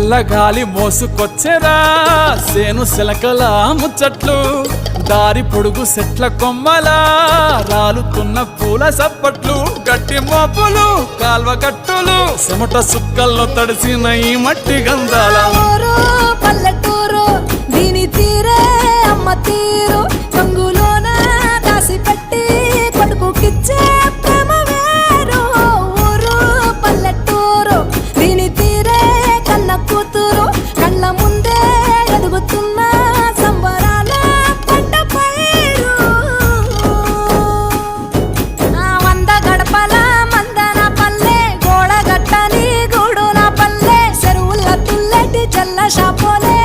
చల్లగాలి మోసుకొచ్చెరా సేను శిలకల ముచ్చట్లు దారి పొడుగు సెట్ల కొమ్మలా రాలుతున్న పూల సప్పట్లు గట్టి మోపులు కాల్వ గట్టులు చెమట సుక్కల్లో తడిసిన ఈ మట్టి గంధాల పల్లెటూరు దీని తీరే అమ్మ తీరు కంగులోన దాసి పెట్టి కొడుకుకిచ్చే ప్రేమ వేరు ఊరు పల్లెటూరు దీని తీరే కన్న కూతురు కళ్ళ ముందే ఎదుగుతున్న సంబరాల పంట పైరు వంద గడపల మందన పల్లె గోడ గట్టని గూడున పల్లె చెరువుల తుల్లటి చల్ల షాపోలే